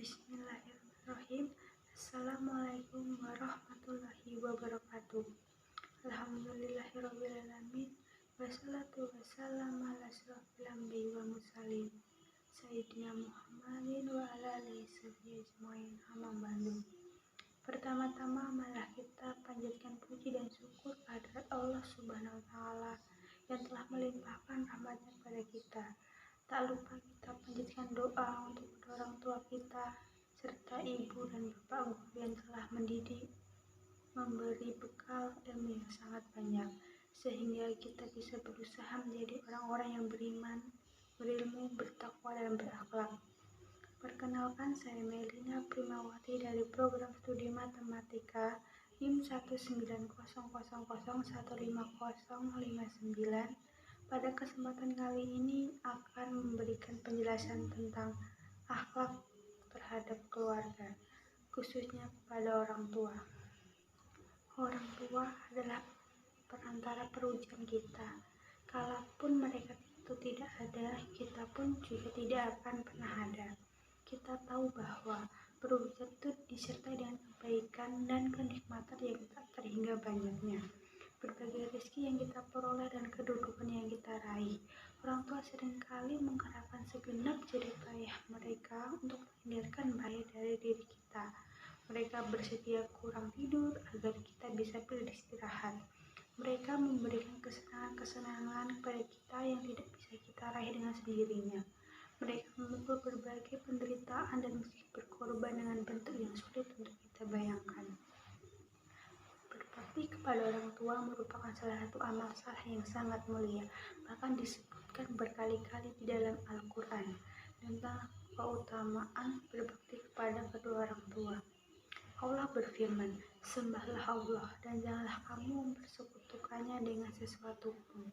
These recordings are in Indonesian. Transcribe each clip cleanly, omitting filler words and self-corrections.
Bismillahirrahmanirrahim. Assalamualaikum warahmatullahi wabarakatuh. Alhamdulillahirrabbilalamin. Wassalatu wassalamu ala asyrofil anbiya'i wal mursalin Sayyidina Muhammadin wa ala alihi ajmain. Amma ba'du. Pertama-tama marilah kita panjatkan puji dan syukur kehadirat Allah Subhanahu wa taala yang telah melimpahkan rahmatnya kepada kita. Tak lupa kita panjatkan doa untuk orang tua kita serta ibu dan bapak guru yang telah mendidik, memberi bekal ilmu yang sangat banyak sehingga kita bisa berusaha menjadi orang-orang yang beriman, berilmu, bertakwa dan berakhlak. Perkenalkan, saya Melina Primawati dari program studi matematika NIM 19000150059. Pada kesempatan kali ini akan memberikan penjelasan tentang akhlak terhadap keluarga, khususnya kepada orang tua. Orang tua adalah perantara perujian kita. Kalaupun mereka itu tidak ada, kita pun juga tidak akan pernah ada. Kita tahu bahwa perujian itu disertai dengan kebaikan dan kenikmatan yang tak terhingga banyaknya. Berbagai rezeki yang kita peroleh dan kedudukan yang kita raih. Orang tua seringkali mengharapkan segenap jerih payah mereka untuk menghindarkan bahaya dari diri kita. Mereka bersedia kurang tidur agar kita bisa beristirahat. Mereka memberikan kesenangan-kesenangan kepada kita yang tidak bisa kita raih dengan sendirinya. Mereka memikul berbagai penderitaan dan mesti berkorban dengan bentuk yang sulit untuk kita bayangkan. Berbakti kepada orang tua merupakan salah satu amal saleh yang sangat mulia, bahkan disebutkan berkali-kali di dalam Al-Quran tentang keutamaan berbakti kepada kedua orang tua. Allah berfirman, sembahlah Allah dan janganlah kamu mempersekutukannya dengan sesuatu pun,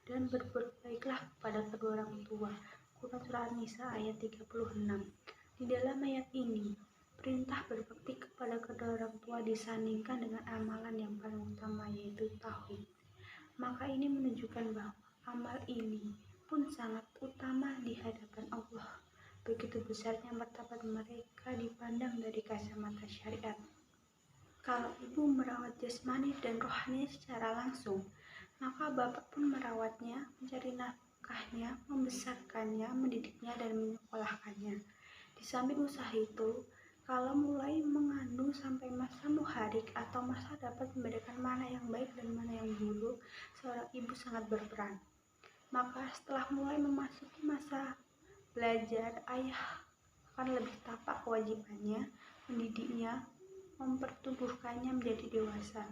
dan berbuat baiklah kepada kedua orang tua. Quran Surah An-Nisa ayat 36. Di dalam ayat ini, perintah berbakti kepada kedua orang tua disandingkan dengan amalan yang paling utama, yaitu tauhid. Maka ini menunjukkan bahwa amal ini pun sangat utama di hadapan Allah. Begitu besarnya martabat mereka dipandang dari kacamata syariat. Kalau ibu merawat jasmani dan rohani secara langsung, maka bapak pun merawatnya, mencari nafkahnya, membesarkannya, mendidiknya, dan menyekolahkannya. Di samping usaha itu, kalau mulai mengandung sampai masa muharik atau masa dapat membedakan mana yang baik dan mana yang buruk, seorang ibu sangat berperan. Maka setelah mulai memasuki masa belajar, ayah akan lebih tapak kewajibannya, mendidiknya, mempertumbuhkannya menjadi dewasa.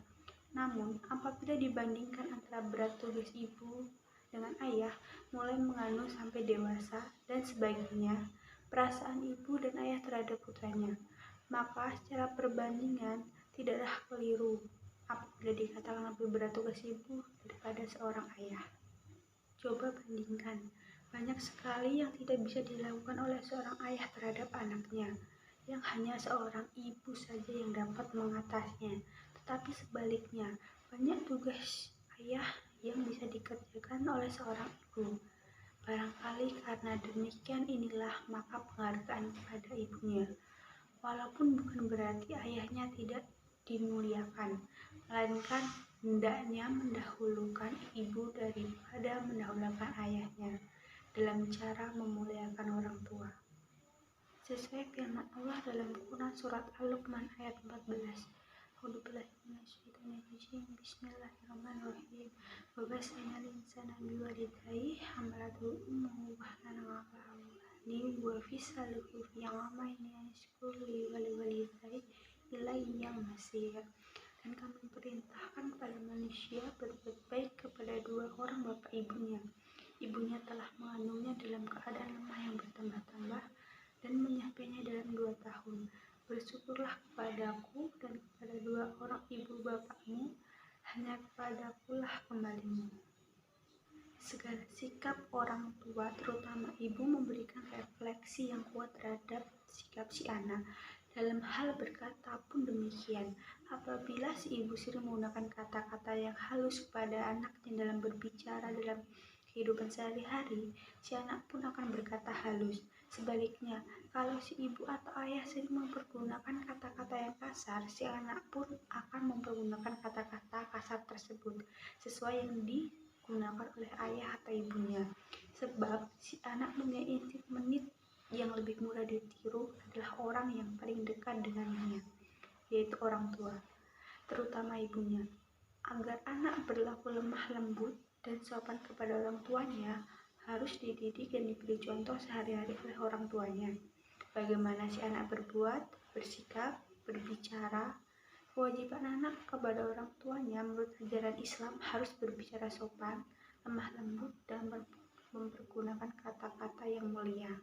Namun, apabila dibandingkan antara berat tugas ibu dengan ayah, mulai mengandung sampai dewasa dan sebagainya, perasaan ibu dan ayah terhadap putranya, maka secara perbandingan tidaklah keliru apabila dikatakan lebih berat tugas ibu daripada seorang ayah. Coba bandingkan, banyak sekali yang tidak bisa dilakukan oleh seorang ayah terhadap anaknya, yang hanya seorang ibu saja yang dapat mengatasinya. Tetapi sebaliknya, banyak tugas ayah yang bisa dikerjakan oleh seorang ibu. Barangkali karena demikian inilah maka penghargaan kepada ibunya. Walaupun bukan berarti ayahnya tidak dimuliakan, melainkan hendaknya mendahulukan ibu daripada mendahulukan ayahnya dalam cara memuliakan orang tua. Sesuai firman Allah dalam Quran Surat Al-Luqman ayat 14. Bismillahirrahmanirrahim. Wa wasainal insana biwalidayhi hamalatuhu ummuhu wahnan ala wahnin wa fisaluhu fi amaini anishkur li waliwalidayhi ilayyal masir. Dan kami perintahkan kepada manusia berbuat baik kepada dua orang bapak ibunya. Ibunya telah mengandungnya dalam keadaan lemah yang bertambah-tambah dan menyampainya dalam 2 tahun. Bersyukurlah kepadaku dan kepada dua orang ibu bapakmu, hanya kepadakulah kembalimu. Segala sikap orang tua, terutama ibu, memberikan refleksi yang kuat terhadap sikap si anak. Dalam hal berkata pun demikian. Apabila si ibu sering menggunakan kata-kata yang halus kepada anaknya dalam berbicara, dalam kehidupan sehari-hari, si anak pun akan berkata halus. Sebaliknya, kalau si ibu atau ayah sering mempergunakan kata-kata yang kasar, si anak pun akan mempergunakan kata-kata kasar tersebut sesuai yang digunakan oleh ayah atau ibunya. Sebab si anak punya insting menit yang lebih mudah ditiru adalah orang yang paling dekat dengannya, yaitu orang tua, terutama ibunya. Agar anak berlaku lemah lembut dan sopan kepada orang tuanya, harus dididik dan diberi contoh sehari-hari oleh orang tuanya. Bagaimana si anak berbuat, bersikap, berbicara. Kewajiban anak kepada orang tuanya menurut ajaran Islam harus berbicara sopan, lemah lembut, dan mempergunakan kata-kata yang mulia.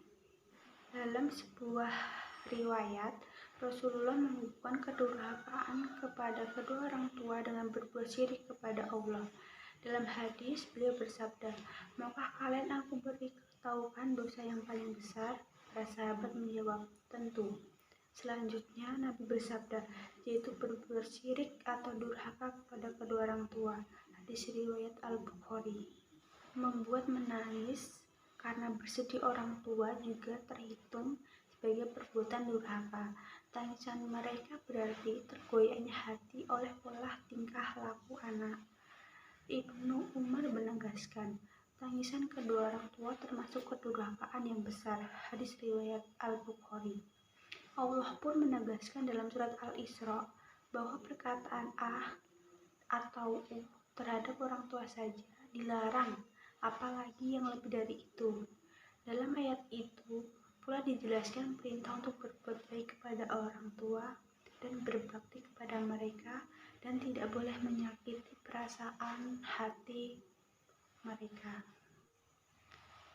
Dalam sebuah riwayat, Rasulullah menghubungkan kedurhakaan kepada kedua orang tua dengan berbuat syirik kepada Allah. Dalam hadis, beliau bersabda, "Maukah kalian aku beritahukan dosa yang paling besar?" Para sahabat menjawab, "Tentu." Selanjutnya, Nabi bersabda, yaitu berbuat syirik atau durhaka kepada kedua orang tua. Hadis riwayat Al-Bukhari. Membuat menangis karena bersedih orang tua juga terhitung sebagai perbuatan durhaka. Tangisan mereka berarti tergoyahnya hati oleh pola tingkah laku anak. Ibnu Umar menegaskan, tangisan kedua orang tua termasuk kedurhakaan yang besar. Hadis riwayat Al-Bukhari. Allah pun menegaskan dalam surat Al-Isra bahwa perkataan atau terhadap orang tua saja dilarang, apalagi yang lebih dari itu. Dalam ayat itu pula dijelaskan perintah untuk berbuat baik kepada orang tua dan berbakti kepada mereka dan tidak boleh menyakiti perasaan hati mereka.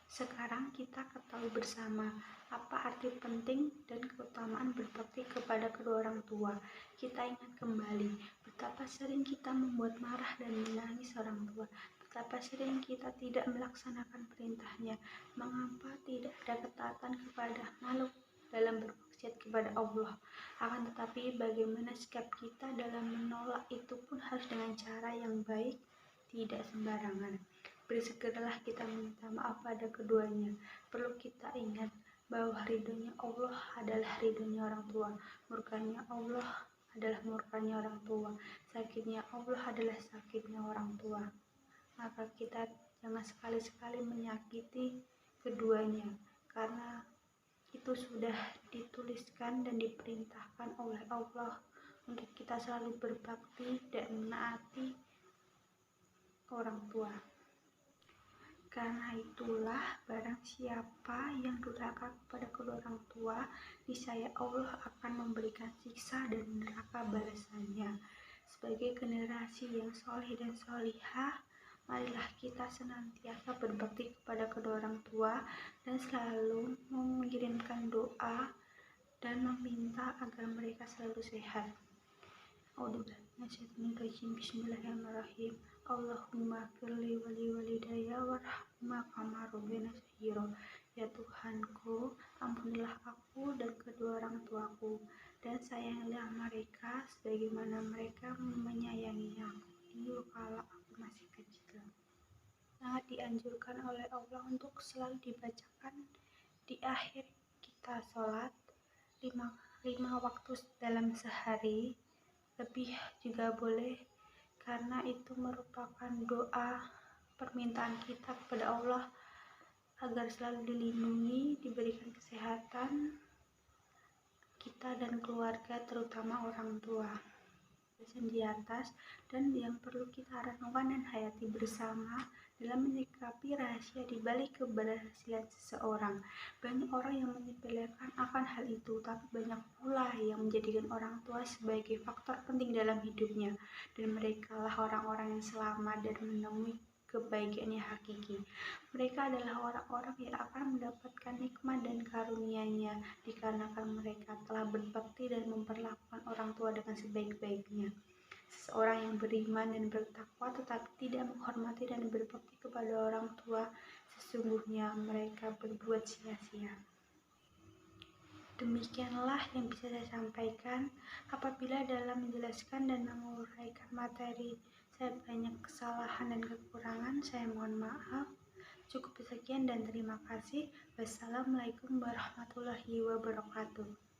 Sekarang kita ketahui bersama apa arti penting dan keutamaan berbakti kepada kedua orang tua. Kita ingat kembali betapa sering kita membuat marah dan menangis orang tua, betapa sering kita tidak melaksanakan perintahnya, mengapa tidak ada ketaatan kepada makhluk dalam bermaksiat kepada Allah. Akan tetapi bagaimana sikap kita dalam menolak itu pun harus dengan cara yang baik, tidak sembarangan. Bersegeralah kita minta maaf pada keduanya. Perlu kita ingat bahwa ridhonya Allah adalah ridhonya orang tua, murkanya Allah adalah murkanya orang tua, sakitnya Allah adalah sakitnya orang tua. Maka kita jangan sekali-sekali menyakiti keduanya, karena itu sudah dituliskan dan diperintahkan oleh Allah untuk kita selalu berbakti dan menaati orang tua. Karena itulah barang siapa yang durhaka kepada kedua orang tua, niscaya Allah akan memberikan siksa dan neraka balasannya. Sebagai generasi yang soleh dan solihah, marilah kita senantiasa berbakti kepada kedua orang tua dan selalu mengirimkan doa dan meminta agar mereka selalu sehat. Bismillahirrahmanirrahim. Allahumma firli wali walidayya warhamma kama rabbiyani shaghira. Ya Tuhanku, ampunilah aku dan kedua orang tuaku, dan sayangilah mereka sebagaimana mereka menyayangi aku kala aku masih kecil. Sangat dianjurkan oleh Allah untuk selalu dibacakan di akhir kita sholat 5 waktu dalam sehari, lebih juga boleh, karena itu merupakan doa permintaan kita kepada Allah agar selalu dilindungi, diberikan kesehatan kita dan keluarga, terutama orang tua. Di atas dan yang perlu kita renungkan dan hayati bersama dalam menyikapi rahasia di balik keberhasilan seseorang. Banyak orang yang menyepelekan akan hal itu, tapi banyak pula yang menjadikan orang tua sebagai faktor penting dalam hidupnya, dan merekalah orang-orang yang selamat dan menemui kebaikan yang hakiki. Mereka adalah orang-orang yang akan mendapatkan nikmat dan karunia-Nya dikarenakan mereka telah berbakti dan memperlakukan orang tua dengan sebaik-baiknya. Seseorang yang beriman dan bertakwa tetapi tidak menghormati dan berbakti kepada orang tua, sesungguhnya mereka berbuat sia-sia. Demikianlah yang bisa saya sampaikan. Apabila dalam menjelaskan dan menguraikan materi saya banyak kesalahan dan kekurangan, saya mohon maaf. Cukup sekian dan terima kasih. Wassalamualaikum warahmatullahi wabarakatuh.